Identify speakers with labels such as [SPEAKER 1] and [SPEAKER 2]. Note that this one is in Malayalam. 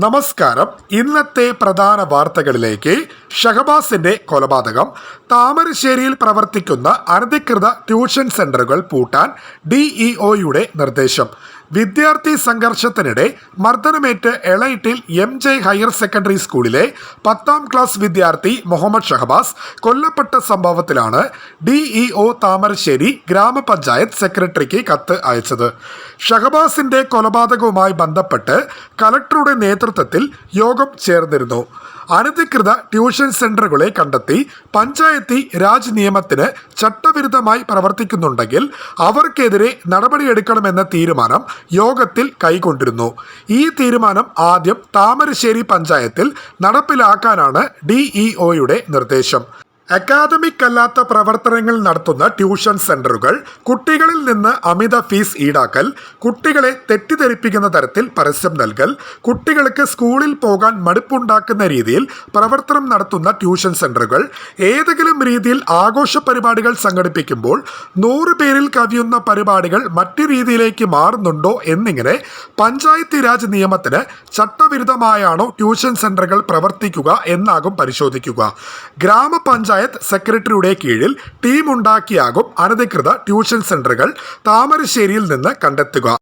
[SPEAKER 1] നമസ്കാരം. ഇന്നത്തെ പ്രധാന വാർത്തകളിലേക്ക്. ഷഹബാസിന്റെ കൊലപാതകം. താമരശ്ശേരിയിൽ പ്രവർത്തിക്കുന്ന അനധികൃത ട്യൂഷൻ സെന്ററുകൾ പൂട്ടാൻ DEOയുടെ നിർദ്ദേശം. വിദ്യാർത്ഥി സംഘർഷത്തിനിടെ മർദ്ദനമേറ്റ് എളയിട്ടിൽ MJ ഹയർ സെക്കൻഡറി സ്കൂളിലെ 10ാം ക്ലാസ് വിദ്യാർത്ഥി മുഹമ്മദ് ഷഹബാസ് കൊല്ലപ്പെട്ട സംഭവത്തിലാണ് DEO താമരശ്ശേരി ഗ്രാമപഞ്ചായത്ത് സെക്രട്ടറിക്ക് കത്ത് അയച്ചത്. ഷഹബാസിന്റെ കൊലപാതകവുമായി ബന്ധപ്പെട്ട് കലക്ടറുടെ നേതൃത്വത്തിൽ യോഗം ചേർന്നിരുന്നു. അനധികൃത ട്യൂഷൻ സെന്ററുകളെ കണ്ടെത്തി പഞ്ചായത്തി രാജ് നിയമത്തിന് ചട്ടവിരുദ്ധമായി പ്രവർത്തിക്കുന്നുണ്ടെങ്കിൽ അവർക്കെതിരെ നടപടിയെടുക്കണമെന്ന തീരുമാനം യോഗത്തിൽ കൈക്കൊണ്ടിരുന്നു. ഈ തീരുമാനം ആദ്യം താമരശ്ശേരി പഞ്ചായത്തിൽ നടപ്പിലാക്കാനാണ് DEOയുടെ നിർദ്ദേശം. അക്കാദമിക് അല്ലാത്ത പ്രവർത്തനങ്ങൾ നടത്തുന്ന ട്യൂഷൻ സെന്ററുകൾ, കുട്ടികളിൽ നിന്ന് അമിത ഫീസ് ഈടാക്കൽ, കുട്ടികളെ തെറ്റിദ്ധരിപ്പിക്കുന്ന തരത്തിൽ പരസ്യം നൽകൽ, കുട്ടികൾക്ക് സ്കൂളിൽ പോകാൻ മടുപ്പുണ്ടാക്കുന്ന രീതിയിൽ പ്രവർത്തനം നടത്തുന്ന ട്യൂഷൻ സെന്ററുകൾ, ഏതെങ്കിലും രീതിയിൽ ആഘോഷ പരിപാടികൾ സംഘടിപ്പിക്കുമ്പോൾ 100 പേരിൽ കവിയുന്ന പരിപാടികൾ മറ്റു രീതിയിലേക്ക് മാറുന്നുണ്ടോ എന്നിങ്ങനെ പഞ്ചായത്തി രാജ് നിയമത്തിന് ചട്ടവിരുദ്ധമായാണോ ട്യൂഷൻ സെന്ററുകൾ പ്രവർത്തിക്കുക എന്നാകും പരിശോധിക്കുക. ഗ്രാമപഞ്ചായത്ത് സെക്രട്ടറിയുടെ കീഴിൽ ടീം ഉണ്ടാക്കിയാകും അനധികൃത ട്യൂഷൻ സെന്ററുകൾ താമരശ്ശേരിയിൽ നിന്ന് കണ്ടെത്തുക.